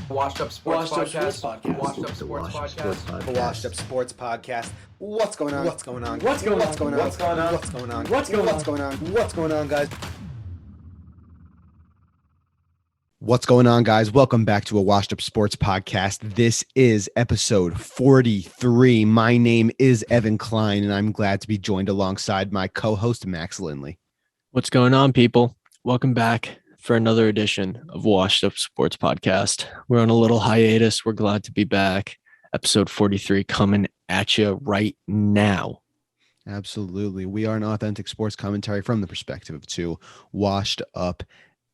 Washed Up Sports Podcast. Washed Up Sports Podcast. The Washed Up Sports Podcast. What's going on? What's going on? What's going on? What's going on? What's going on? What's going on? What's going on? What's going on? What's going on, guys? What's going on, guys? Welcome back to a Washed Up Sports Podcast. This is episode 43. My name is Evan Klein, and I'm glad to be joined alongside my co-host, Max Lindley. What's going on, people? Welcome back for another edition of Washed Up Sports Podcast. We're on a little hiatus. We're glad to be back. Episode 43 coming at you right now. Absolutely. We are an authentic sports commentary from the perspective of two washed up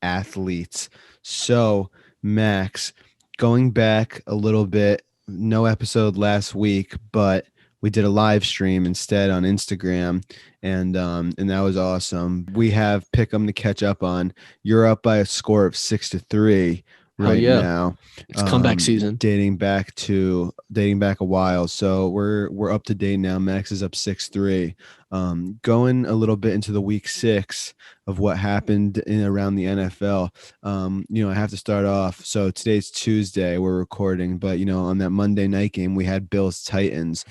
athletes. So, Max, going back a little bit, no episode last week, but we did a live stream instead on Instagram, and that was awesome. We have Pick'em to catch up on. You're up by a score of 6-3 right now. It's comeback season, dating back a while. So we're up to date now. Max is up 6-3. Going a little bit into the week 6 of what happened around the NFL. I have to start off. So today's Tuesday, we're recording, but on that Monday night game, we had Bills Titans.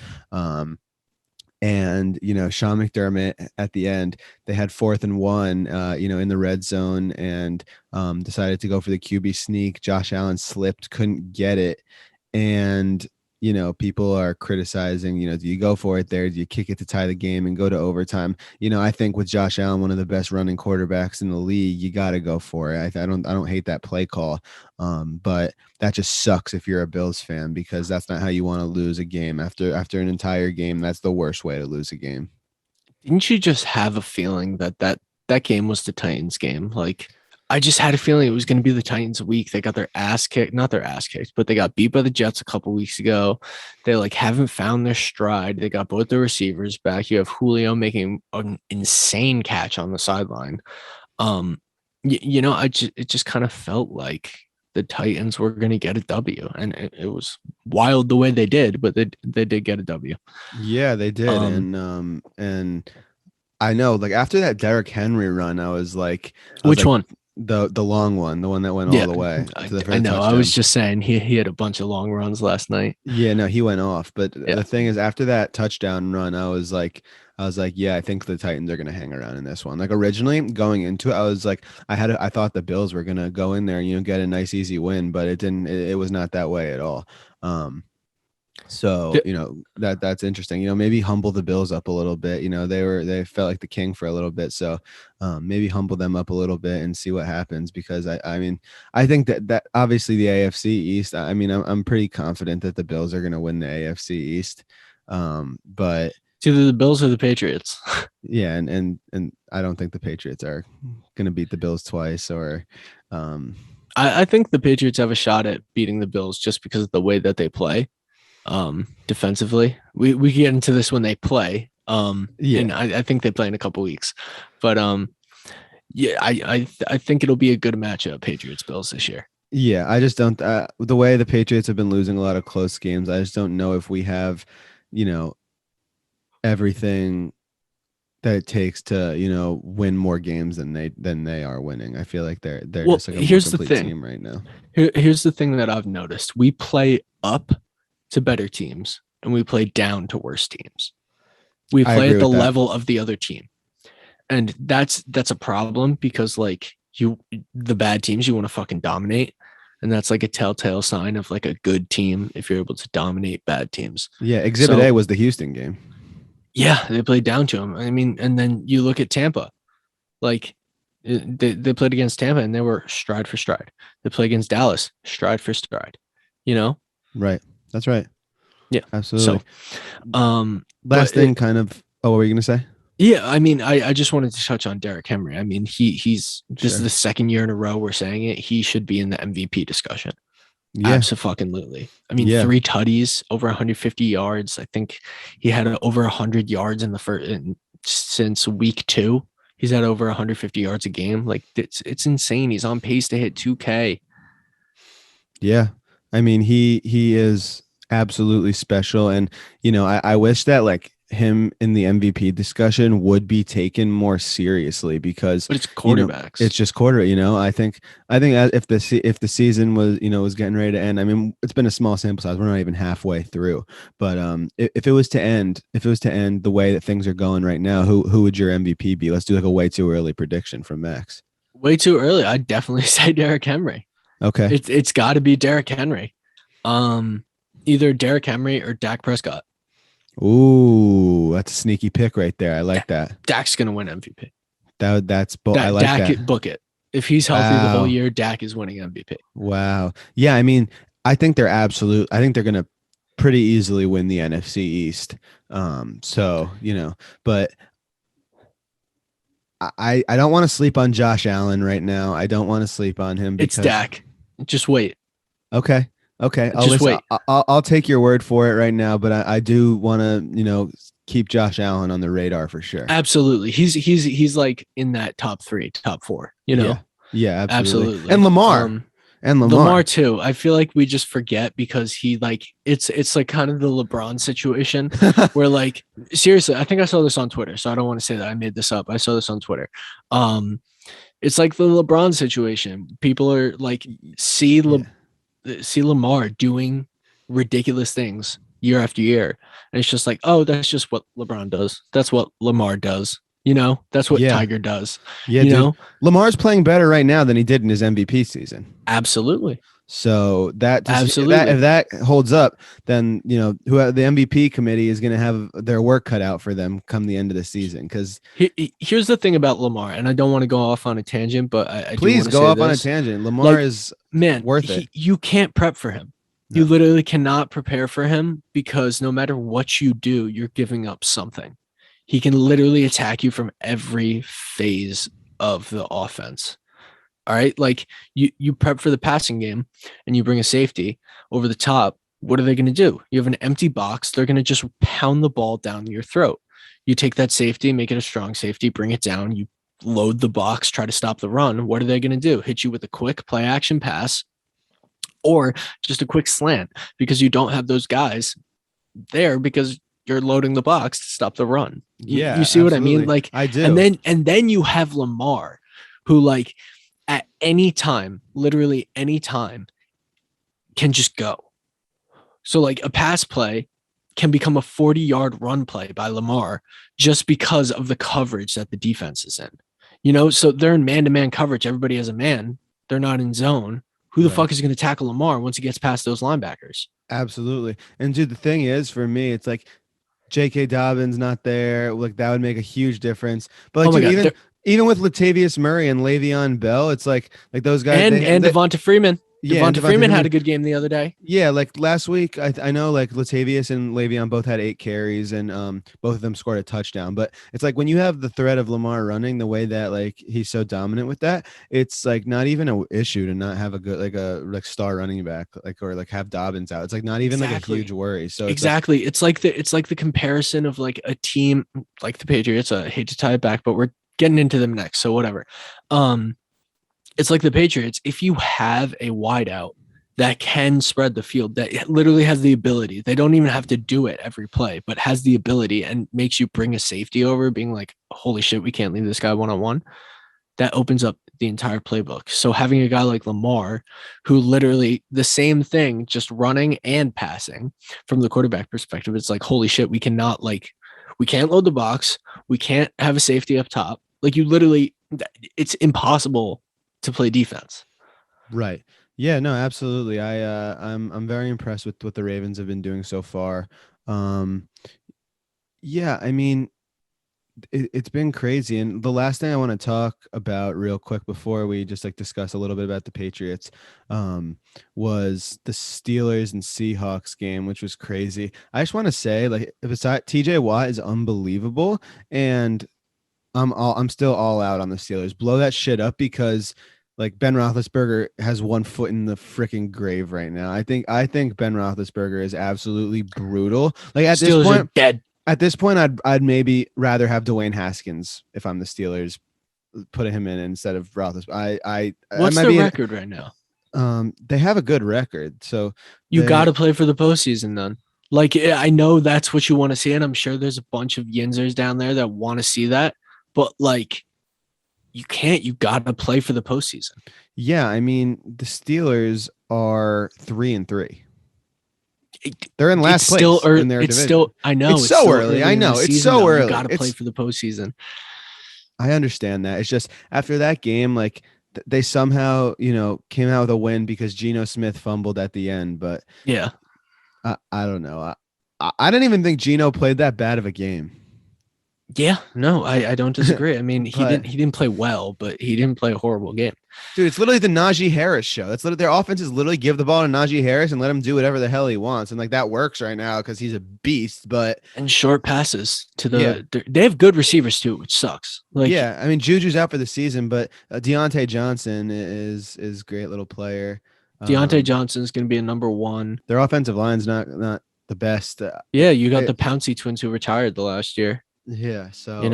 And Sean McDermott at the end, they had 4th and 1, in the red zone, and decided to go for the QB sneak. Josh Allen slipped, couldn't get it, and people are criticizing. Do you go for it there? Do you kick it to tie the game and go to overtime? I think with Josh Allen, one of the best running quarterbacks in the league, you got to go for it. I don't hate that play call, but that just sucks if you're a Bills fan, because that's not how you want to lose a game after an entire game. That's the worst way to lose a game. Didn't you just have a feeling that game was the Titans game? Like, I just had a feeling it was going to be the Titans week. They got their ass kicked, not their ass kicked, but they got beat by the Jets a couple weeks ago. They haven't found their stride. They got both the receivers back. You have Julio making an insane catch on the sideline. It just kind of felt like the Titans were going to get a W, and it was wild the way they did, but they did get a W. Yeah, they did. And I know, after that Derrick Henry run, I was like, which one? The long one, the one that went all the way to the first I know. touchdown. I was just saying he had a bunch of long runs last night. Yeah, no, he went off. But the thing is, after that touchdown run, I was like, yeah, I think the Titans are gonna hang around in this one. Originally going into it, I was like, I thought the Bills were gonna go in there and get a nice easy win, but it didn't. It was not that way at all. So that's interesting. Maybe humble the Bills up a little bit. They felt like the king for a little bit. So maybe humble them up a little bit and see what happens, because I think that obviously the AFC East. I'm pretty confident that the Bills are going to win the AFC East. But it's either the Bills or the Patriots. Yeah, and I don't think the Patriots are going to beat the Bills twice. Or I think the Patriots have a shot at beating the Bills just because of the way that they play. Defensively, we can get into this when they play. And I think they play in a couple weeks, but I think it'll be a good matchup, Patriots Bills this year. Yeah, I just don't. The way the Patriots have been losing a lot of close games, I just don't know if we have, everything that it takes to win more games than they are winning. I feel like they're just like a more complete team right now. Here's the thing that I've noticed: we play up to better teams, and we play down to worse teams. We play at the level of the other team, and that's a problem, because the bad teams, you want to fucking dominate, and that's a telltale sign of a good team if you're able to dominate bad teams. Yeah, Exhibit A was the Houston game. Yeah, they played down to them. And then you look at Tampa, they played against Tampa and they were stride for stride. They play against Dallas, stride for stride. Right. That's right. Yeah, absolutely. So, last thing, what were you gonna say? Yeah, I just wanted to touch on Derrick Henry. This is the second year in a row we're saying it. He should be in the MVP discussion. Yeah. Absolutely. 3 tutties, over 150 yards. I think he had over 100 yards in the first since week 2. He's had over 150 yards a game. It's insane. He's on pace to hit 2K. Yeah. He is absolutely special. And, I wish that him in the MVP discussion would be taken more seriously because but it's quarterbacks. It's just quarter. I think if the season was was getting ready to end. I mean, it's been a small sample size. We're not even halfway through. But if it was to end, the way that things are going right now, who would your MVP be? Let's do like a way too early prediction from Max. Way too early. I'd definitely say Derrick Henry. Okay. It's got to be Derrick Henry. Either Derrick Henry or Dak Prescott. Ooh, that's a sneaky pick right there. I like that. Dak's gonna win MVP. That's I like Dak, that. Book it. If he's healthy the whole year, Dak is winning MVP. Wow. Yeah, I mean, I think they're gonna pretty easily win the NFC East. So but I don't want to sleep on Josh Allen right now. I don't want to sleep on him because it's Dak. Just wait. Okay. Wait. I'll take your word for it right now, but I do want to, keep Josh Allen on the radar for sure. Absolutely. He's like in that top 3, top 4, Yeah, absolutely. And Lamar too. I feel like we just forget because he it's like kind of the LeBron situation where like seriously, I think I saw this on Twitter, so I don't want to say that I made this up. I saw this on Twitter. It's like the LeBron situation. People are like see Lamar doing ridiculous things year after year. And it's just like, oh, that's just what LeBron does. That's what Lamar does. That's what Tiger does. Yeah, Lamar's playing better right now than he did in his MVP season. Absolutely. So if that holds up, then who the MVP committee is going to have their work cut out for them come the end of the season. Because here's the thing about Lamar, and I don't want to go off on a tangent, but I please go off on a tangent. Lamar is worth it. You can't prep for him. No. You literally cannot prepare for him because no matter what you do, you're giving up something. He can literally attack you from every phase of the offense. All right. Like you prep for the passing game and you bring a safety over the top. What are they going to do? You have an empty box. They're going to just pound the ball down your throat. You take that safety, make it a strong safety, bring it down. You load the box, try to stop the run. What are they going to do? Hit you with a quick play action pass or just a quick slant because you don't have those guys there because you're loading the box to stop the run. Yeah. You see absolutely. what I mean? Like I do. And then you have Lamar who like at any time, literally any time can just go. So like a pass play can become a 40-yard run play by Lamar just because of the coverage that the defense is in. So they're in man-to-man coverage. Everybody has a man. They're not in zone. Who the fuck is going to tackle Lamar once he gets past those linebackers? Absolutely. And dude, the thing is, for me, it's like J.K. Dobbins not there. Like that would make a huge difference. But like, even with Latavius Murray and Le'Veon Bell, it's like those guys and Devonta Freeman. Yeah, Devonta Freeman had a good game the other day. Yeah, like last week, I know like Latavius and Le'Veon both had 8 carries and both of them scored a touchdown. But it's like when you have the threat of Lamar running the way that like he's so dominant with that, it's like not even an issue to not have a good like star running back or have Dobbins out. It's like not even like a huge worry. So it's like the comparison of like a team like the Patriots. I hate to tie it back, but we're getting into them next, so whatever. It's like the Patriots. If you have a wideout that can spread the field, that literally has the ability, they don't even have to do it every play, but has the ability and makes you bring a safety over, being like, holy shit, we can't leave this guy one-on-one. That opens up the entire playbook. So having a guy like Lamar, who literally the same thing, just running and passing from the quarterback perspective, it's like, holy shit, we can't load the box. We can't have a safety up top. Like it's impossible to play defense. Right. Yeah, no, absolutely. I'm very impressed with what the Ravens have been doing so far. Yeah, I mean, it's been crazy. And the last thing I want to talk about real quick before we just discuss a little bit about the Patriots was the Steelers and Seahawks game, which was crazy. I just want to say TJ Watt is unbelievable. And I'm still all out on the Steelers. Blow that shit up because Ben Roethlisberger has one foot in the freaking grave right now. I think Ben Roethlisberger is absolutely brutal. Like at Steelers this point, are dead. At this point, I'd maybe rather have Dwayne Haskins if I'm the Steelers, put him in instead of Roethlisberger. What's their record right now? They have a good record, so you got to play for the postseason then. Like, I know that's what you want to see, and I'm sure there's a bunch of Yinzers down there that want to see that, but like, you can't. You got to play for the postseason. Yeah, I mean, the Steelers are 3-3. They're in last place in their division. Still, I know it's so early. I know it's so early. You got to play for the postseason. I understand that. It's just after that game, like they somehow, came out with a win because Geno Smith fumbled at the end. But yeah, I don't know. I didn't even think Geno played that bad of a game. Yeah, no, I don't disagree. I mean, he didn't play well, but he didn't play a horrible game. Dude, it's literally the Najee Harris show. That's literally, their offense is literally give the ball to Najee Harris and let him do whatever the hell he wants, and like that works right now because he's a beast. But and short passes to they have good receivers too, which sucks. Like I mean, Juju's out for the season, but Deontay Johnson is a great little player. Deontay Johnson is going to be a number one. Their offensive line's not the best. You got the Pouncey twins who retired the last year. Yeah, so I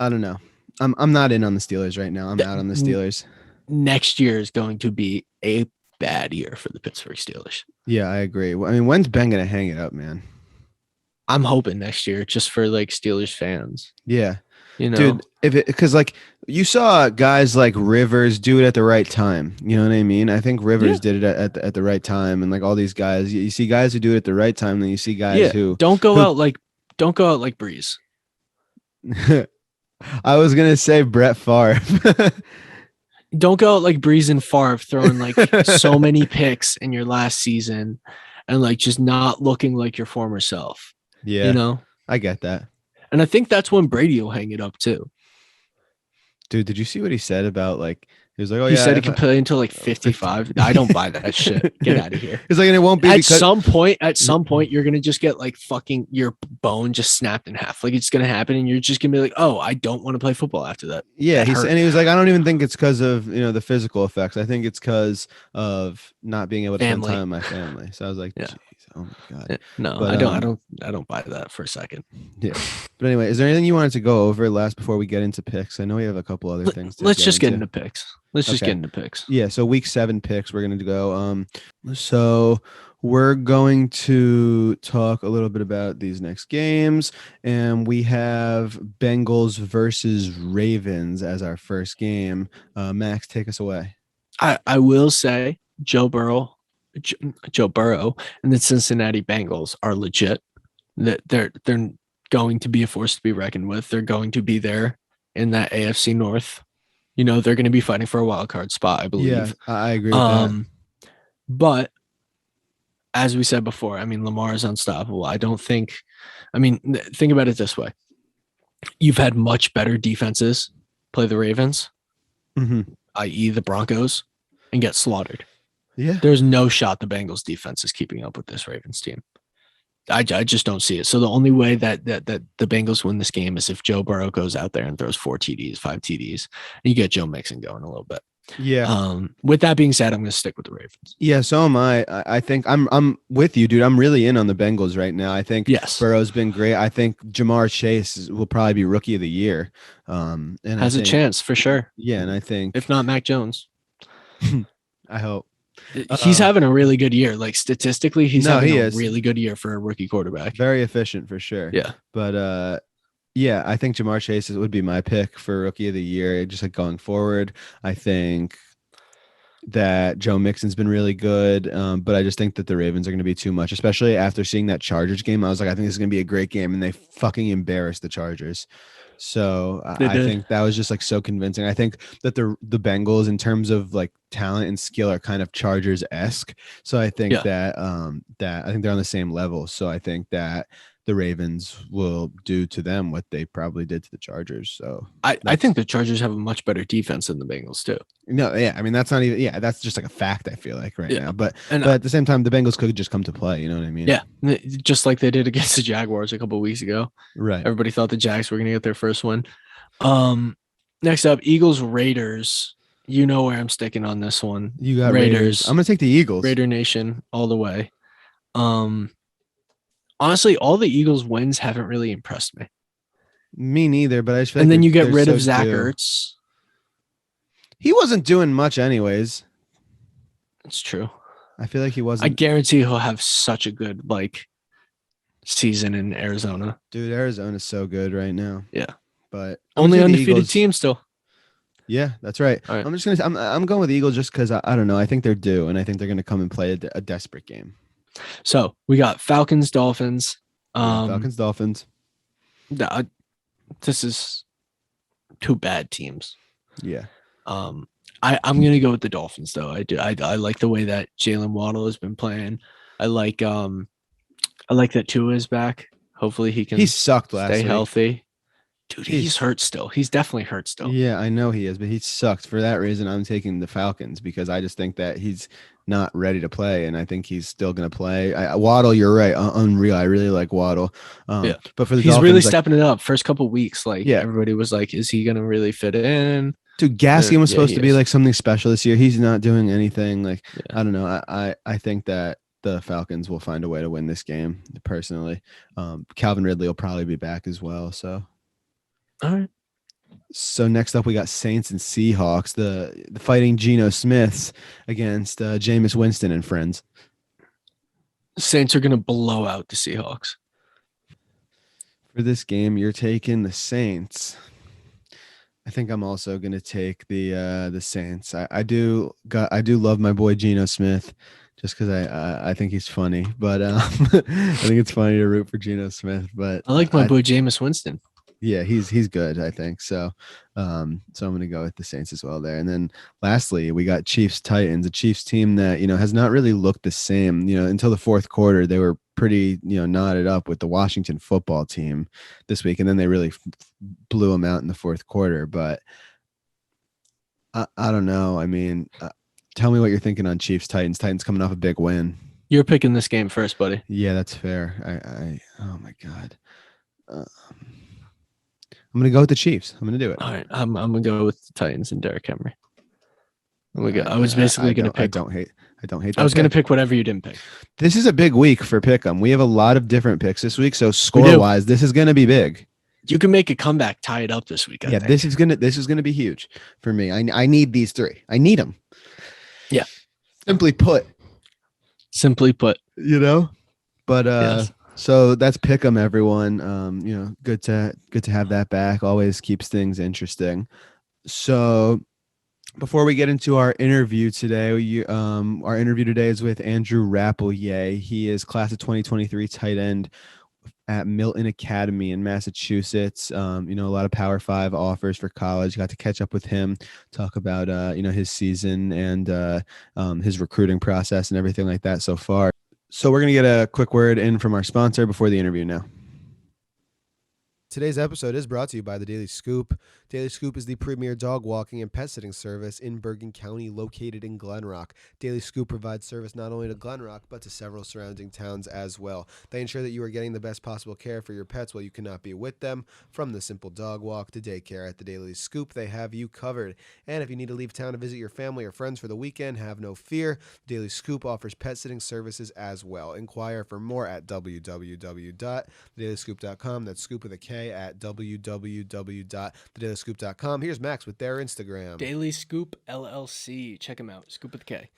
don't know. I'm not in on the Steelers right now. I'm out on the Steelers. Next year is going to be a bad year for the Pittsburgh Steelers. Yeah, I agree. I mean, when's Ben gonna hang it up, man? I'm hoping next year, just for like Steelers fans. Yeah, dude. Because like you saw guys like Rivers do it at the right time. You know what I mean? I think Rivers did it at the right time, and like all these guys, you see guys who do it at the right time, then you see guys who don't go out like Breeze. I was gonna say Brett Favre. Don't go out like Breeze and Favre throwing like so many picks in your last season and like just not looking like your former self. Yeah, I get that. And I think that's when Brady will hang it up too. Dude, did you see what he said about like? He was like, he said he can play until like 55. I don't buy that shit. Get out of here. He's like, and it won't be at some point, you're gonna just get like fucking your bone just snapped in half. Like it's gonna happen, and you're just gonna be like, oh, I don't want to play football after that. Yeah, he was like, I don't even think it's because of the physical effects. I think it's because of not being able to spend time with my family. So I was like, yeah. Oh my god. No, but, I don't buy that for a second. Yeah. But anyway, is there anything you wanted to go over last before we get into picks? I know we have a couple other things. Let's just get into picks. Just get into picks. Yeah. So week 7 picks, we're going to go. So we're going to talk a little bit about these next games, and we have Bengals versus Ravens as our first game. Max, take us away. I will say Joe Burrow and the Cincinnati Bengals are legit. That they're going to be a force to be reckoned with. They're going to be there in that AFC North. They're going to be fighting for a wild card spot, I believe. Yeah, I agree with that. But as we said before, I mean, Lamar is unstoppable. Think about it this way. You've had much better defenses play the Ravens, i.e. the Broncos, and get slaughtered. Yeah. There's no shot the Bengals defense is keeping up with this Ravens team. I just don't see it. So the only way that the Bengals win this game is if Joe Burrow goes out there and throws 4 TDs, 5 TDs, and you get Joe Mixon going a little bit. Yeah. With that being said, I'm going to stick with the Ravens. Yeah, so am I. I think I'm with you, dude. I'm really in on the Bengals right now. I think Burrow's been great. I think Jamar Chase will probably be Rookie of the Year. And has a chance for sure. Yeah, and I think if not Mac Jones, I hope. He's having a really good year. Like statistically, he's having a really good year for a rookie quarterback. Very efficient for sure. Yeah. But I think Jamar Chase would be my pick for Rookie of the Year. Just like going forward, I think that Joe Mixon's been really good. But I just think that the Ravens are going to be too much, especially after seeing that Chargers game. I was like, I think this is going to be a great game, and they fucking embarrassed the Chargers. So I think that was just like so convincing. I think that the Bengals in terms of like talent and skill are kind of Chargers-esque. So I think that I think they're on the same level. So I think that the Ravens will do to them what they probably did to the Chargers. So I think the Chargers have a much better defense than the Bengals too. No, yeah. I mean, that's not even, that's just like a fact, I feel like right now. But at the same time, the Bengals could just come to play. You know what I mean? Yeah. Just like they did against the Jaguars a couple of weeks ago. Right. Everybody thought the Jags were going to get their first win. Next up, Eagles Raiders. You know where I'm sticking on this one. You got Raiders. I'm going to take the Eagles. Raider Nation all the way. Honestly, all the Eagles wins haven't really impressed me. Me neither, but I just feel and then you get rid of Zach Ertz. He wasn't doing much anyways. It's true. I feel like he I wasn't. guarantee he'll have such a good season in Arizona. Dude, Arizona's so good right now. Yeah. But Only undefeated team still. Yeah, that's right. All right. I'm going with the Eagles just because I don't know. I think they're due, and I think they're going to come and play a desperate game. So we got Falcons, Dolphins. Falcons, Dolphins. This is two bad teams. Yeah. I'm gonna go with the Dolphins though. I like the way that Jalen Waddle has been playing. I like that Tua is back. Hopefully he can. He sucked last week. Stay healthy. Dude, he's hurt still. He's definitely hurt still. Yeah, I know he is, but he sucked. For that reason, I'm taking the Falcons because I just think that he's not ready to play, and I think he's still going to play. Waddle, you're right. Unreal. I really like Waddle. Yeah. But for the he's Dolphins, really stepping it up. First couple weeks, everybody was like, is he going to really fit in? Dude, Gaskin was supposed to be like something special this year. He's not doing anything. I don't know. I think that the Falcons will find a way to win this game, personally. Calvin Ridley will probably be back as well, so. All right. So next up, we got Saints and Seahawks, the fighting Geno Smiths against Jameis Winston and friends. Saints are going to blow out the Seahawks. For this game, you're taking the Saints. I think I'm also going to take the Saints. I do love my boy Geno Smith, just because I think he's funny. But I think it's funny to root for Geno Smith. But I like my boy Jameis Winston. Yeah, he's good, I think. So I'm going to go with the Saints as well there. And then lastly, we got Chiefs Titans, a Chiefs team that, has not really looked the same, until the fourth quarter. They were pretty, knotted up with the Washington football team this week. And then they really blew them out in the fourth quarter. But I don't know. I mean, tell me what you're thinking on Chiefs Titans. Titans coming off a big win. You're picking this game first, buddy. Yeah, that's fair. Oh my God. I'm going to go with the Chiefs. I'm going to do it. All right. I'm going to go with the Titans and Derrick Henry. I was basically going to pick. I don't hate that. I was going to pick whatever you didn't pick. This is a big week for Pick'em. We have a lot of different picks this week. So score-wise, this is going to be big. You can make a comeback, tie it up this week. I think. This is gonna be huge for me. I need these three. I need them. Yeah. Simply put. But yes. So that's Pick'em, everyone. Good to have that back. Always keeps things interesting. So before we get into our interview today, our interview today is with Andrew Rappleyea. He is class of 2023 tight end at Milton Academy in Massachusetts. A lot of Power 5 offers for college. Got to catch up with him, talk about his season and his recruiting process and everything like that so far. So we're going to get a quick word in from our sponsor before the interview now. Today's episode is brought to you by the Daily Scoop. Daily Scoop is the premier dog walking and pet sitting service in Bergen County, located in Glen Rock. Daily Scoop provides service not only to Glen Rock, but to several surrounding towns as well. They ensure that you are getting the best possible care for your pets while you cannot be with them. From the simple dog walk to daycare, at the Daily Scoop, they have you covered. And if you need to leave town to visit your family or friends for the weekend, have no fear. Daily Scoop offers pet sitting services as well. Inquire for more at www.thedailyscoop.com. That's scoop with a K at www.thedailyscoop.com. Here's Max with their Instagram. Daily Scoop LLC. Check them out. Scoop with a K.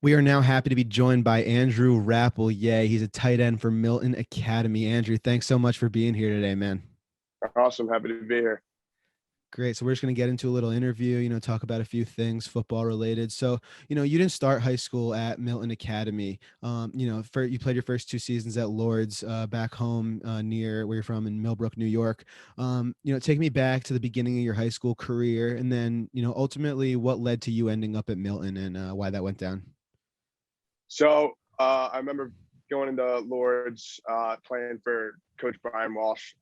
We are now happy to be joined by Andrew Rappleyea. He's a tight end for Milton Academy. Andrew, thanks so much for being here today, man. Awesome. Happy to be here. Great. So we're just going to get into a little interview, talk about a few things football related. So, you didn't start high school at Milton Academy. You played your first 2 seasons at Lord's back home near where you're from in Millbrook, New York. Take me back to the beginning of your high school career and then, ultimately what led to you ending up at Milton and why that went down. So I remember going into Lord's, playing for Coach Brian Walsh,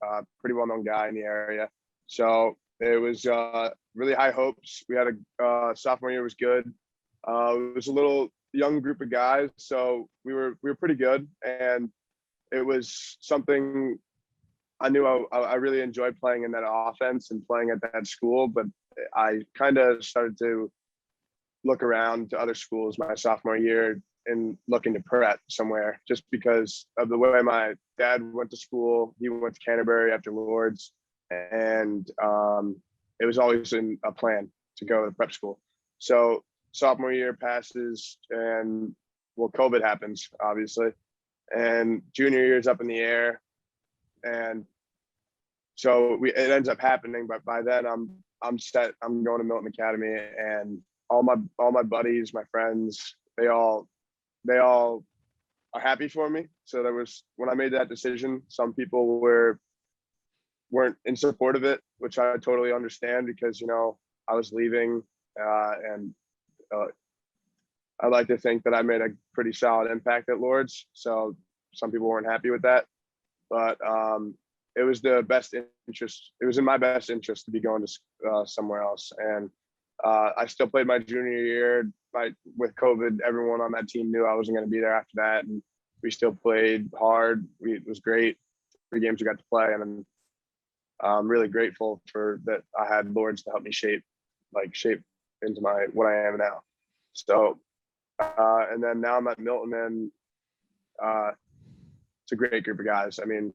pretty well-known guy in the area. So it was really high hopes. We had a sophomore year was good. It was a little young group of guys, so we were pretty good, and it was something I knew I really enjoyed playing in that offense and playing at that school. But I kind of started to look around to other schools my sophomore year and looking to prep somewhere, just because of the way my dad went to school. He went to Canterbury after Lord's. And it was always in a plan to go to prep school. So sophomore year passes and COVID happens, obviously. And junior year is up in the air. And so it ends up happening, but by then I'm set. I'm going to Milton Academy, and all my buddies, my friends, they all are happy for me. So when I made that decision, some people weren't in support of it, which I totally understand because, I was leaving, and I like to think that I made a pretty solid impact at Lourdes. So some people weren't happy with that, but it was it was in my best interest to be going to somewhere else. And I still played my junior year. With COVID, everyone on that team knew I wasn't going to be there after that. And we still played hard. It was great. 3 games we got to play. And I'm really grateful for that. I had Lourdes to help me shape into what I am now. So, and then now I'm at Milton, and it's a great group of guys. I mean,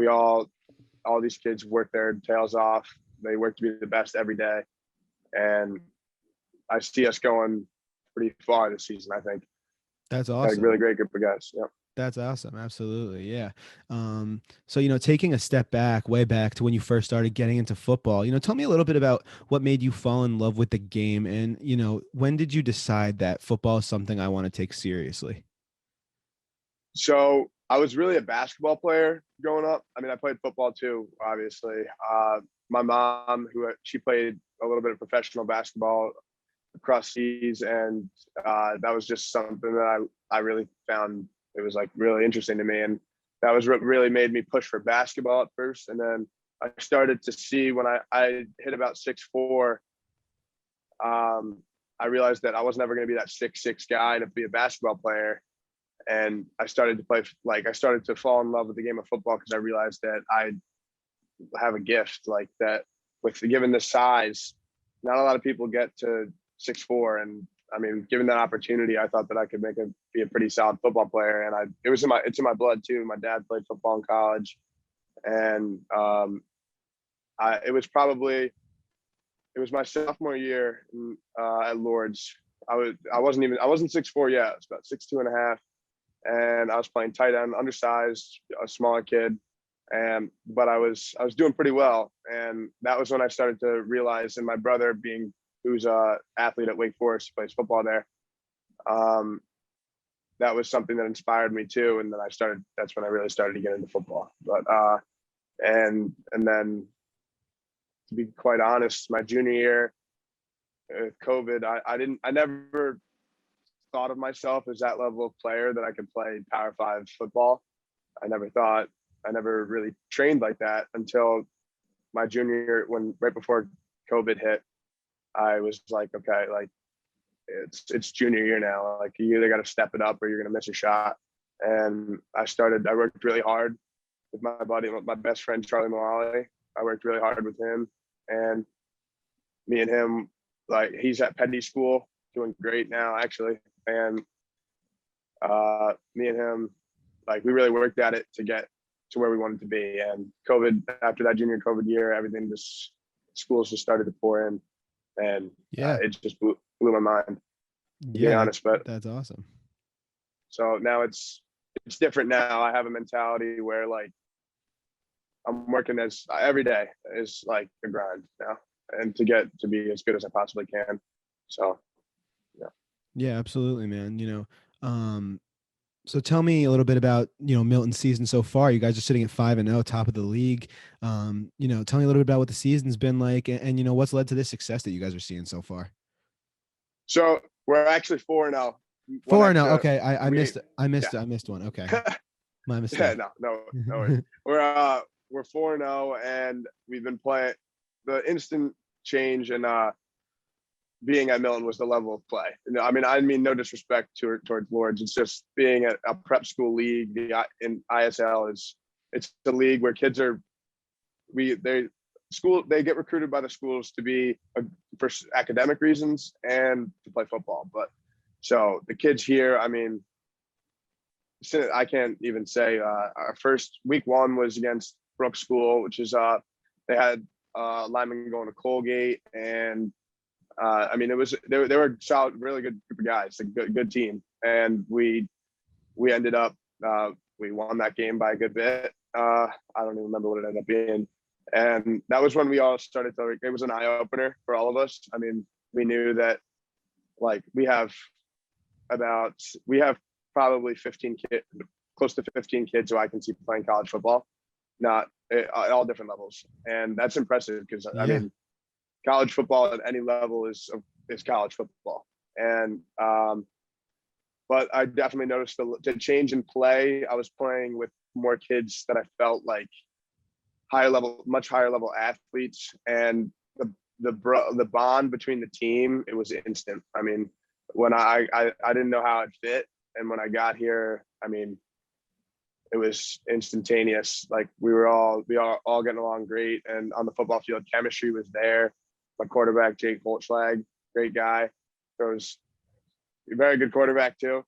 all these kids work their tails off. They work to be the best every day. And I see us going pretty far this season, I think. That's awesome. Got a really great group of guys. Yeah. That's awesome. Absolutely. Yeah. So, taking a step back, way back to when you first started getting into football, tell me a little bit about what made you fall in love with the game. And, when did you decide that football is something I want to take seriously? So I was really a basketball player growing up. I mean, I played football too, obviously. My mom, she played a little bit of professional basketball across seas, and that was just something that I really found it was really interesting to me, and that was what really made me push for basketball at first. And then I started to see when I hit about 6'4", I realized that I was never going to be that 6'6" guy to be a basketball player. And I started to fall in love with the game of football because I realized that I have a gift like that. With given the size, not a lot of people get to 6'4", and I mean, given that opportunity, I thought that I could be a pretty solid football player. And it's in my blood too. My dad played football in college, and it was my sophomore year at Lourdes. I wasn't 6'4" yet. I was about 6'2.5", and I was playing tight end, undersized, a smaller kid, but I was doing pretty well. And that was when I started to realize, and my brother who's an athlete at Wake Forest, plays football there. That was something that inspired me too. And then that's when I really started to get into football. But, and then to be quite honest, my junior year with COVID, I never thought of myself as that level of player that I could play Power 5 football. I never really trained like that until my junior year, right before COVID hit. I was like, okay, it's junior year now. You either got to step it up or you're going to miss a shot. And I worked really hard with my buddy, my best friend, Charlie Mullally. I worked really hard with him, and me and him, he's at Petty School doing great now, actually. And me and him, we really worked at it to get to where we wanted to be. And COVID, after that junior COVID year, schools just started to pour in. And it just blew my mind, to be honest. But that's awesome. So now it's different now. I have a mentality where I'm working every day is a grind now, and to get to be as good as I possibly can. So yeah, absolutely, man. So tell me a little bit about, Milton's season so far. You guys are sitting at 5-0, top of the league. Tell me a little bit about what the season's been like, and what's led to this success that you guys are seeing so far. So we're actually 4-0. 4-0. Okay. I missed one. Okay. My mistake. Yeah, no worries. We're 4-0, and we've been playing. The instant change in being at Milton was the level of play. I mean, no disrespect towards Lourdes. It's just being at a prep school league. In ISL it's the league where kids they get recruited by the schools to be for academic reasons and to play football. But so the kids here, I mean, I can't even say. Our first week 1 was against Brook School, which is they had linemen going to Colgate, and I mean, they were a solid, really good group of guys, a good team, and we ended up we won that game by a good bit. I don't even remember what it ended up being, and that was when we all started to. It was an eye opener for all of us. I mean, we knew that like we have probably 15 kids, close to 15 kids who I can see playing college football, not at all different levels, and that's impressive because I mean, college football at any level is college football, and but I definitely noticed the change in play. I was playing with more kids that I felt like much higher level athletes, and the bond between the team, it was instant. I mean, when I didn't know how it fit, and when I got here, I mean, it was instantaneous. Like we are all getting along great, and on the football field, chemistry was there. My quarterback, Jake Holtzschlag, great guy. Throws a very good quarterback too.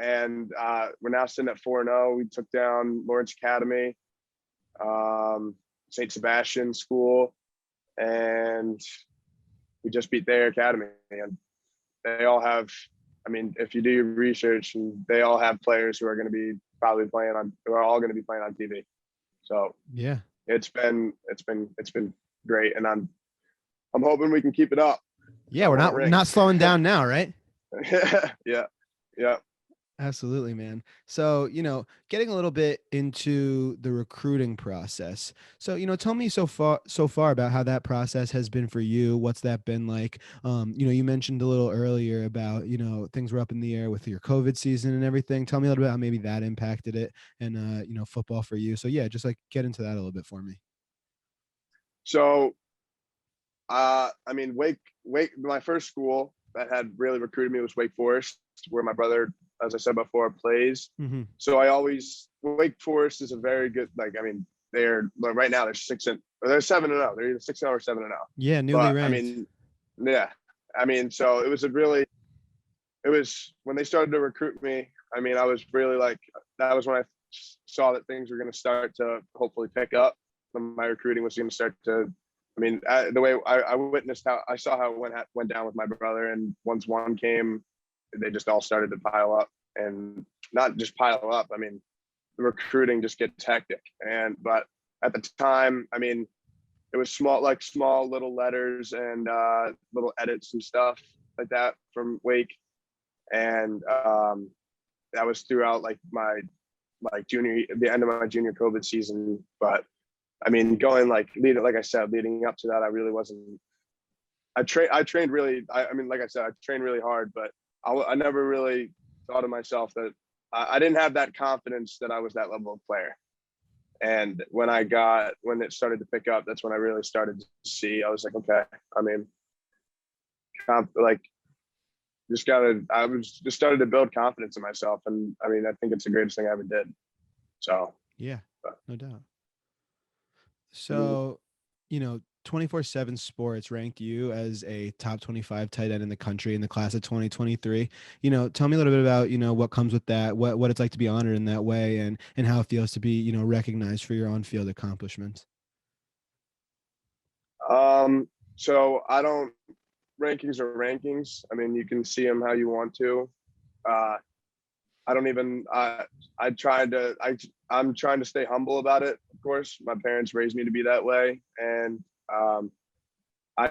And we're now sitting at 4-0. We took down Lawrence Academy, St. Sebastian School, and we just beat their academy. And they all have, I mean, if you do your research, and they all have players who are going to be who are all going to be playing on TV. So yeah, it's been great, and I'm hoping we can keep it up. Yeah, we're not slowing down now, right? Yeah. Absolutely, man. So, getting a little bit into the recruiting process. So, tell me so far about how that process has been for you. What's that been like? You mentioned a little earlier about, things were up in the air with your COVID season and everything. Tell me a little bit how maybe that impacted it and, football for you. So yeah, just like get into that a little bit for me. So, I mean, Wake, my first school that had really recruited me was Wake Forest, where my brother, as I said before, plays. Mm-hmm. So Wake Forest is a very good, right now they're 7-0. They're either 6-0 or 7-0. Yeah, newly ranked. I mean, so it was when they started to recruit me. I mean, I was really that was when I saw that things were going to start to hopefully pick up. My recruiting was going to start to. I mean, the way I witnessed I saw how it went down with my brother, and once one came, they just all started to pile up, and not just pile up. I mean, the recruiting just gets hectic. But at the time, I mean, it was small little letters and little edits and stuff like that from Wake. And that was throughout the end of my junior COVID season. But I mean, leading up to that, I really wasn't. I trained really. I mean, like I said, I trained really hard, but I never really thought of myself that I didn't have that confidence that I was that level of player. And when it started to pick up, that's when I really started to see. I was like, okay. I mean, I was just started to build confidence in myself, and I mean, I think it's the greatest thing I ever did. So yeah, no doubt. So, 24/7 Sports ranked you as a top 25 tight end in the country in the class of 2023. Tell me a little bit about, what comes with that, what it's like to be honored in that way, and how it feels to be, recognized for your on-field accomplishments. So rankings are rankings. I mean, you can see them how you want to. I'm trying to stay humble about it. Of course, my parents raised me to be that way. And I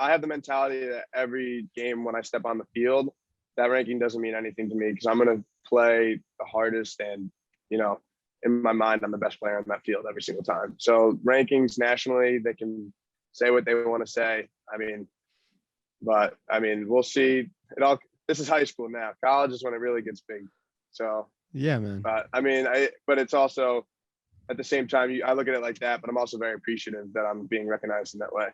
have the mentality that every game when I step on the field, that ranking doesn't mean anything to me, because I'm going to play the hardest, and, in my mind, I'm the best player on that field every single time. So rankings nationally, they can say what they want to say. But we'll see. This is high school now. College is when it really gets big. So yeah, man. But but it's also, at the same time, I look at it like that, but I'm also very appreciative that I'm being recognized in that way.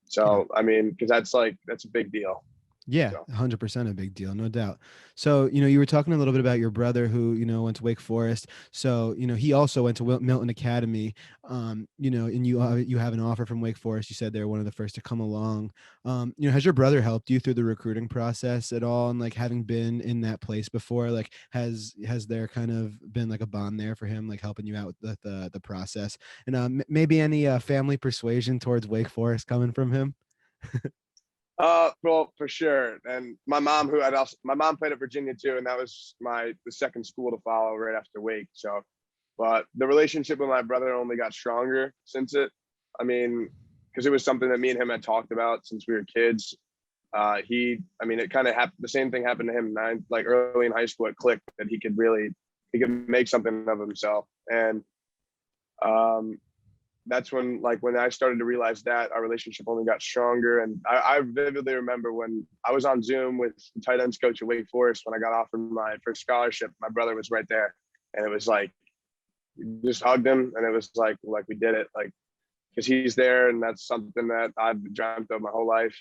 So, yeah. Because that's a big deal. Yeah, So 100% a big deal, no doubt. So, you were talking a little bit about your brother who, went to Wake Forest. So, he also went to Milton Academy, and you have an offer from Wake Forest. You said they're one of the first to come along. Has your brother helped you through the recruiting process at all? And like having been in that place before, like has there kind of been like a bond there for him, like helping you out with the process? And maybe any family persuasion towards Wake Forest coming from him? Well, for sure. And my mom, my mom played at Virginia too, and that was the second school to follow right after Wake. So, but the relationship with my brother only got stronger since it. I mean, because it was something that me and him had talked about since we were kids. It kind of happened. The same thing happened to him, like early in high school. It clicked that he could make something of himself, and that's when I started to realize that our relationship only got stronger. And I vividly remember when I was on Zoom with the tight ends coach at Wake Forest when I got offered my first scholarship. My brother was right there, and it was like we just hugged him, and it was like we did it, like because he's there, and that's something that I've dreamt of my whole life.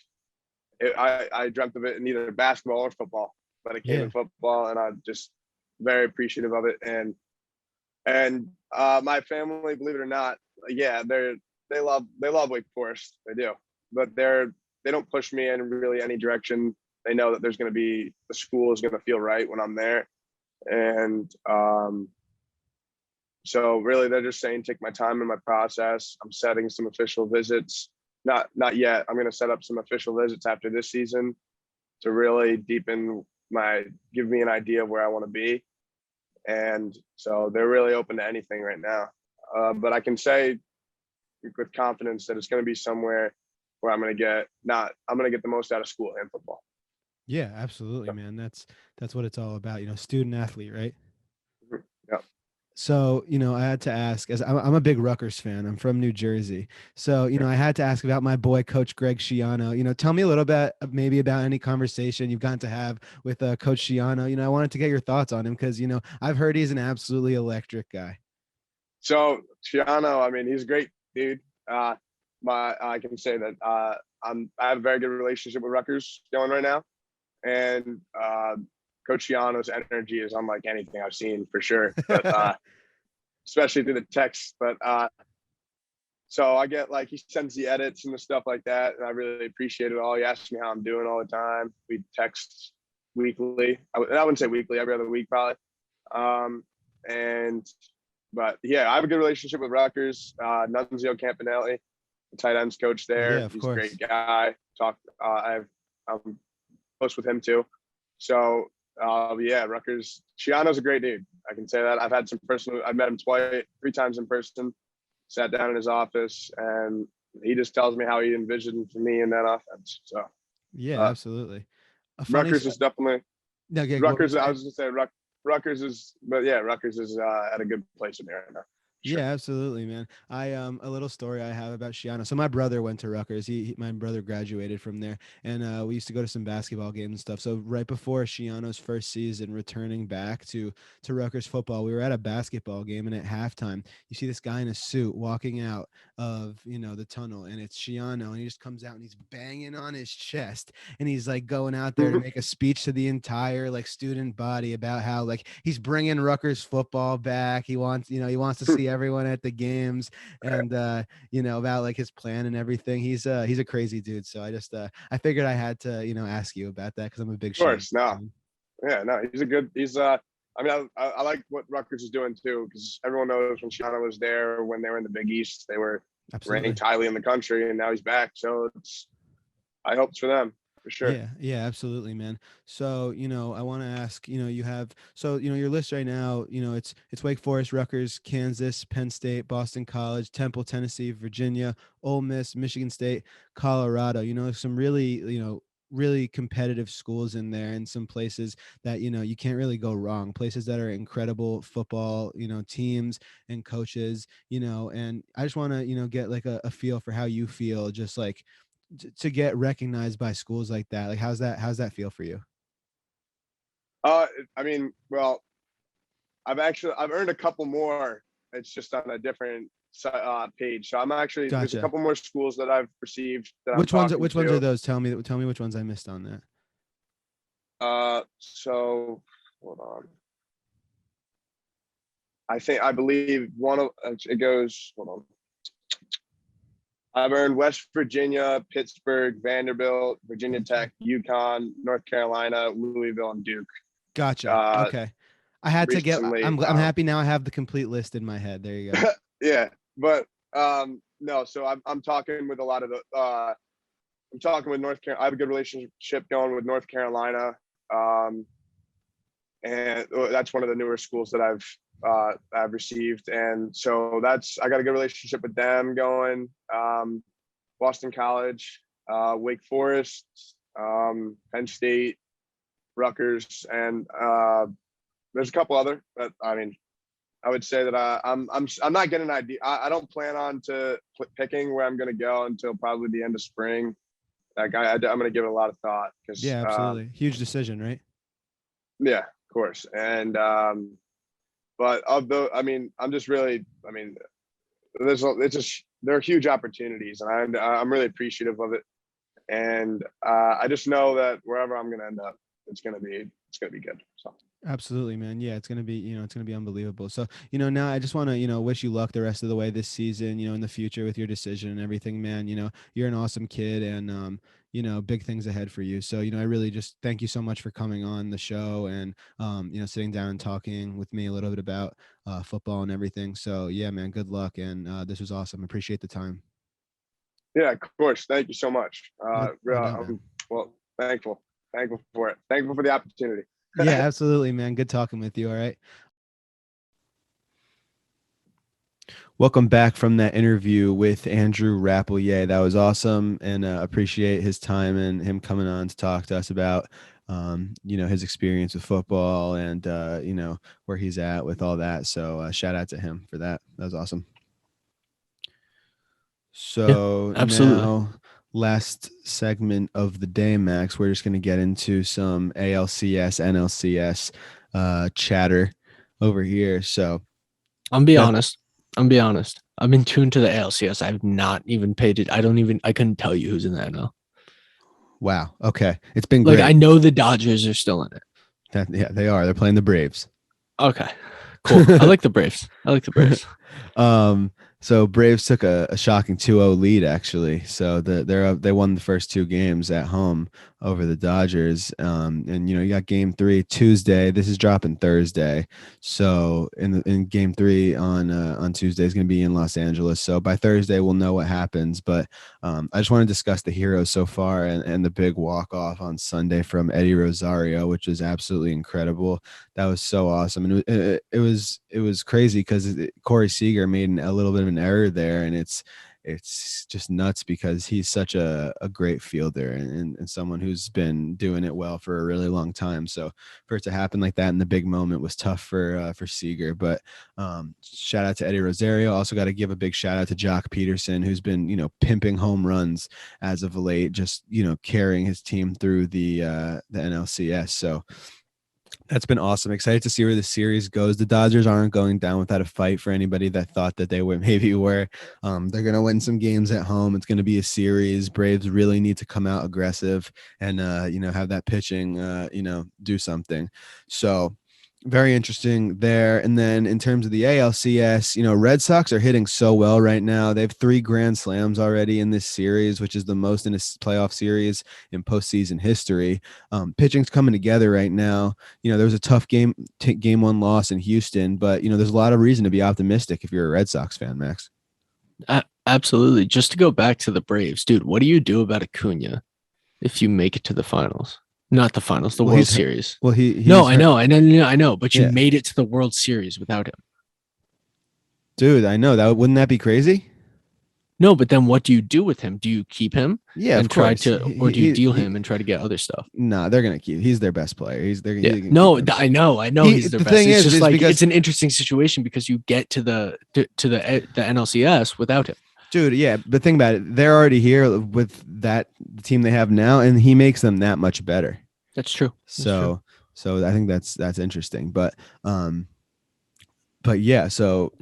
I dreamt of it in either basketball or football, but it came in football, and I'm just very appreciative of it. And my family, believe it or not, yeah, they love Wake Forest. They do, but they don't push me in really any direction. They know that the school is going to feel right when I'm there. And so really they're just saying, take my time in my process. I'm setting some official visits. Not yet. I'm going to set up some official visits after this season to really give me an idea of where I want to be. And so they're really open to anything right now. But I can say with confidence that it's going to be somewhere where I'm going to get the most out of school and football. Yeah, absolutely, man. That's what it's all about. Student athlete, right? Yeah. So, I had to ask, as I'm a big Rutgers fan. I'm from New Jersey. So, I had to ask about my boy, Coach Greg Schiano. Tell me a little bit maybe about any conversation you've gotten to have with Coach Schiano. I wanted to get your thoughts on him because, I've heard he's an absolutely electric guy. So Schiano, he's a great dude. I can say that I have a very good relationship with Rutgers going right now. And Coach Schiano's energy is unlike anything I've seen for sure, but especially through the text. But so I get he sends the edits and the stuff like that, and I really appreciate it all. He asks me how I'm doing all the time. We text weekly. I wouldn't say weekly, every other week probably. But yeah, I have a good relationship with Rutgers. Nunzio Campanelli, the tight ends coach there. Yeah, of He's course. a great guy. I'm close with him too. So Rutgers. Schiano's a great dude. I can say that. I've met him three times in person. Sat down in his office, and he just tells me how he envisioned me in that offense. So yeah, absolutely. Rutgers is definitely. Okay, Rutgers. I was just saying Rutgers is at a good place in there right now. Sure. Yeah, absolutely, man. A little story I have about Schiano. So my brother went to Rutgers. My brother graduated from there, and we used to go to some basketball games and stuff. So right before Schiano's first season, returning back to Rutgers football, we were at a basketball game, and at halftime, you see this guy in a suit walking out of the tunnel, and it's Schiano, and he just comes out and he's banging on his chest, and he's like going out there to make a speech to the entire student body about how he's bringing Rutgers football back. He wants to see everyone at the games, and about his plan and everything. He's a crazy dude. So I figured I had to ask you about that because I'm a big fan. Of course, I like what Rutgers is doing too, because everyone knows when Schiano was there, when they were in the Big East, they were ranked highly in the country, and now he's back. So I hope it's for them. For sure. Yeah, absolutely, man. So, I want to ask, you have, your list right now, it's Wake Forest, Rutgers, Kansas, Penn State, Boston College, Temple, Tennessee, Virginia, Ole Miss, Michigan State, Colorado, some really competitive schools in there, and some places that, you can't really go wrong, places that are incredible football, teams and coaches, and I just want to, get a feel for how you feel, just to get recognized by schools like that. How's that feel for you? Well, I've earned a couple more. It's just on a different page. So Gotcha. There's a couple more schools that I've received. Which ones are those? Tell me which ones I missed on that. So hold on. I believe one of it goes. Hold on. I've earned West Virginia, Pittsburgh, Vanderbilt, Virginia Tech, UConn, North Carolina, Louisville, and Duke. Gotcha. Okay. I had recently, to get. I'm happy now. I have the complete list in my head. There you go. Yeah, but no. So I'm talking with a lot of the. I'm talking with North Carolina. I have a good relationship going with North Carolina, and that's one of the newer schools that I've received, and so I got a good relationship with them going. Boston College, Wake Forest, Penn State, Rutgers, and there's a couple other. But I mean, I would say that I'm not getting an idea. I don't plan on picking where I'm going to go until probably the end of spring. I'm going to give it a lot of thought because absolutely huge decision, right? Yeah, of course. And but I'm just really, there are huge opportunities, and I'm really appreciative of it. And I just know that wherever I'm going to end up, it's going to be good. So. Absolutely, man. Yeah, it's gonna be, it's gonna be unbelievable. So, now I just want to, wish you luck the rest of the way this season, in the future with your decision and everything, man. You're an awesome kid, and big things ahead for you. So, I really just thank you so much for coming on the show and, sitting down and talking with me a little bit about football and everything. So, yeah, man, good luck, and this was awesome. Appreciate the time. Yeah, of course. Thank you so much. I'm thankful for it. Thankful for the opportunity. Yeah, absolutely, man. Good talking with you. All right. Welcome back from that interview with Andrew Rappleyea. That was awesome, and appreciate his time and him coming on to talk to us about, his experience with football and, where he's at with all that. So shout out to him for that. That was awesome. So yeah, absolutely. Now, last segment of the day, Max, we're just going to get into some ALCS, NLCS chatter over here. So I'm be honest. I've been tuned to the ALCS. I've not even paid it. I couldn't tell you who's in the NL. Wow. Okay. It's been great. I know the Dodgers are still in it. Yeah, they are. They're playing the Braves. Okay. Cool. I like the Braves. So Braves took a shocking 2-0 lead, actually. So they won the first two games at home over the Dodgers. And you got Game 3 Tuesday. This is dropping Thursday. So in Game 3 on Tuesday is going to be in Los Angeles. So by Thursday we'll know what happens. But I just want to discuss the heroes so far and the big walk off on Sunday from Eddie Rosario, which was absolutely incredible. That was so awesome, and it was crazy because Corey Seager made a little bit of an error there, and it's just nuts because he's such a great fielder and someone who's been doing it well for a really long time. So for it to happen like that in the big moment was tough for Seager. But shout out to Eddie Rosario. Also got to give a big shout out to Jock Peterson, who's been pimping home runs as of late, just carrying his team through the NLCS. So that's been awesome. Excited to see where the series goes. The Dodgers aren't going down without a fight for anybody that thought that they were. They're going to win some games at home. It's going to be a series. Braves really need to come out aggressive and, have that pitching, do something. So very interesting there. And then in terms of the ALCS, Red Sox are hitting so well right now. They have 3 grand slams already in this series, which is the most in a playoff series in postseason history. Pitching's coming together right now. There was a tough game 1 loss in Houston, but there's a lot of reason to be optimistic if you're a Red Sox fan, Max. Absolutely. Just to go back to the Braves, dude, what do you do about Acuna if you make it to the finals? Not the finals, the World Series. Well, I know, but you made it to the World Series without him. Dude, I know that. Wouldn't that be crazy? No, but then what do you do with him? Do you keep him? Yeah, and try to, or do you deal him and try to get other stuff? No, they're gonna keep. He's their best player. I know. He's their best. Thing it's just like it's an interesting situation because you get to the NLCS without him. Dude, yeah, but think about it. They're already here with the team they have now, and he makes them that much better. That's true. So I think that's interesting. But yeah, so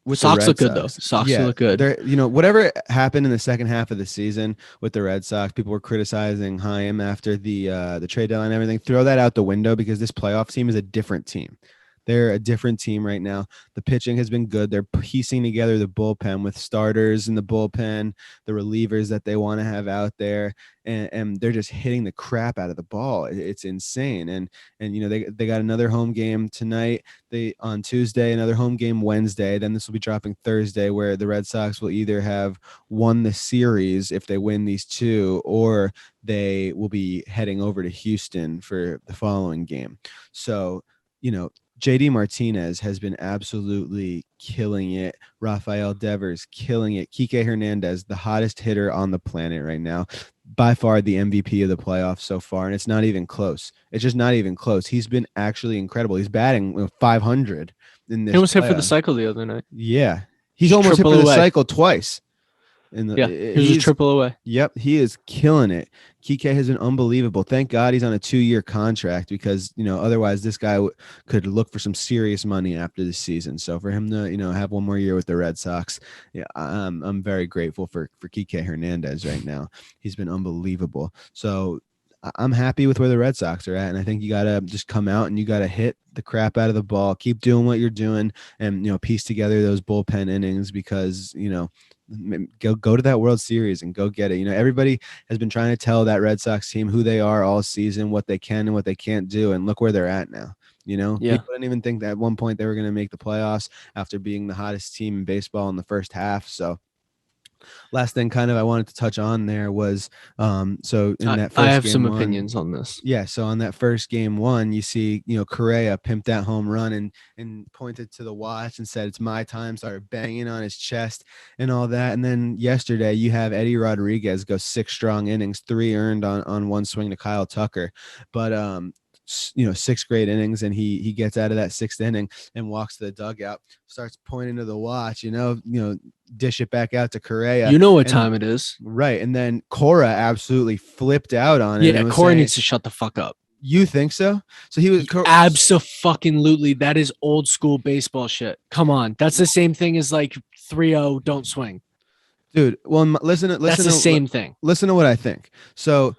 with Sox the Red look good though. Sox, Sox look good. They're, whatever happened in the second half of the season with the Red Sox, people were criticizing Chaim after the trade deadline and everything. Throw that out the window because this playoff team is a different team. They're a different team right now. The pitching has been good. They're piecing together the bullpen with starters in the bullpen, the relievers that they want to have out there, and they're just hitting the crap out of the ball. It's insane. And they got another home game tonight. On Tuesday, another home game Wednesday. Then this will be dropping Thursday, where the Red Sox will either have won the series if they win these two, or they will be heading over to Houston for the following game. So, JD Martinez has been absolutely killing it. Rafael Devers killing it. Kike Hernandez, the hottest hitter on the planet right now, by far the MVP of the playoffs so far, and it's not even close. It's just not even close. He's been actually incredible. He's batting 500 in this. He almost hit for the cycle the other night. Yeah, he's almost hit for the cycle twice. He was a triple away. Yep, he is killing it. Kike has been unbelievable. Thank God he's on a 2-year contract because otherwise this guy could look for some serious money after this season. So for him to have one more year with the Red Sox, I'm very grateful for Kike Hernandez right now. He's been unbelievable. So I'm happy with where the Red Sox are at, and I think you gotta just come out and you gotta hit the crap out of the ball, keep doing what you're doing, and piece together those bullpen innings because go to that World Series and go get it. Everybody has been trying to tell that Red Sox team who they are all season, what they can and what they can't do, and look where they're at now. People didn't even think that at one point they were going to make the playoffs after being the hottest team in baseball in the first half. So last thing kind of I wanted to touch on there was so in that first I have game some one, opinions on this. Yeah, so on that first game one, you see, Correa pimped that home run and pointed to the watch and said, "It's my time," started banging on his chest and all that. And then yesterday you have Eddie Rodriguez go 6 strong innings, 3 earned on one swing to Kyle Tucker. But 6 great innings, and he gets out of that 6th inning and walks to the dugout, starts pointing to the watch, dish it back out to Correa. You know what time it is. Right. And then Cora absolutely flipped out on it. Yeah, Cora needs to shut the fuck up. You think so? So he was Abso-fucking-lutely. That is old school baseball shit. Come on. That's the same thing as like 3-0, don't swing. Dude, well, listen. That's the same thing. Listen to what I think. So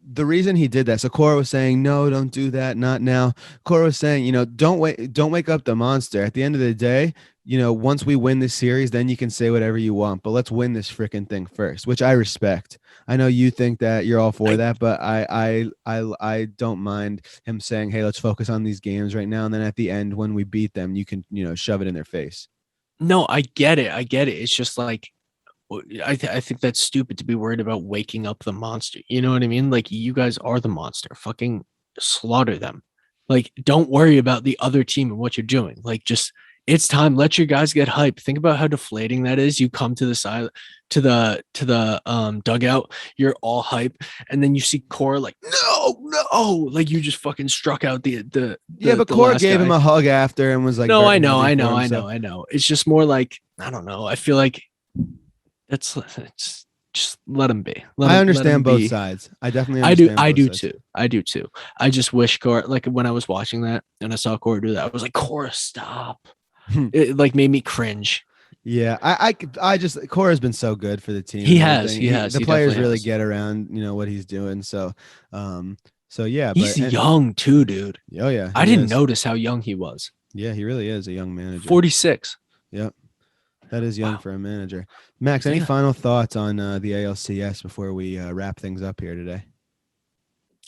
the reason he did that, so Cora was saying, no, don't do that, not now. Cora was saying, don't wake up the monster. At the end of the day, once we win this series, then you can say whatever you want, but let's win this freaking thing first, which I respect. I know you think that you're all for that, but I don't mind him saying, hey, let's focus on these games right now. And then at the end, when we beat them, you can, shove it in their face. No, I get it. It's just like, I think that's stupid to be worried about waking up the monster. You know what I mean? Like, you guys are the monster. Fucking slaughter them. Like, don't worry about the other team and what you're doing. Like, just, it's time. Let your guys get hyped. Think about how deflating that is. You come to the side, to the dugout. You're all hype, and then you see Cora like, no, like you just fucking struck out the but Cora gave him a hug after and was like, no, I know. It's just more like, I don't know. I feel like it's just let him be. I understand both sides. I definitely understand. I do too. I just wish Cora, like when I was watching that and I saw Cora do that, I was like, Cora, stop. It like made me cringe. Yeah, I just Cora's been so good for the team. He has. The players really get around, what he's doing. So yeah, he's young too, dude. Oh yeah, I didn't notice how young he was. Yeah, he really is a young manager. 46. Yep. That is young for a manager. Max, any final thoughts on the ALCS before we wrap things up here today?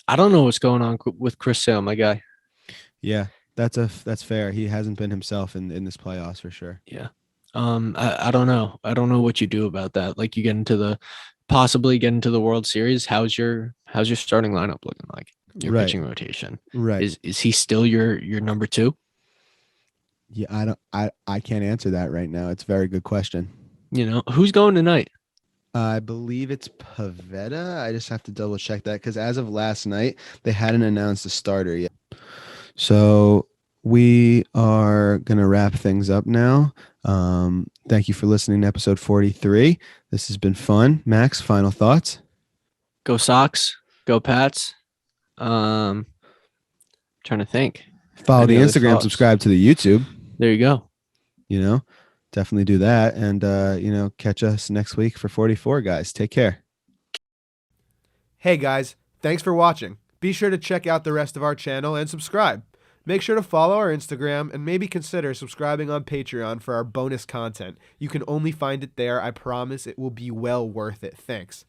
I don't know what's going on with Chris Sale, my guy. Yeah, that's fair. He hasn't been himself in this playoffs for sure. Yeah. I don't know. I don't know what you do about that. Like, you possibly get into the World Series. How's your starting lineup looking like? Your pitching rotation. Right. Is he still your number 2? Yeah, I can't answer that right now. It's a very good question. Who's going tonight? I believe it's Pavetta. I just have to double check that because as of last night, they hadn't announced a starter yet. So we are going to wrap things up now. Thank you for listening to episode 43. This has been fun. Max, final thoughts? Go Sox. Go Pats. Trying to think. Follow the Instagram, subscribe to the YouTube. There you go. Definitely do that. And, catch us next week for 44, guys. Take care. Hey, guys. Thanks for watching. Be sure to check out the rest of our channel and subscribe. Make sure to follow our Instagram and maybe consider subscribing on Patreon for our bonus content. You can only find it there. I promise it will be well worth it. Thanks.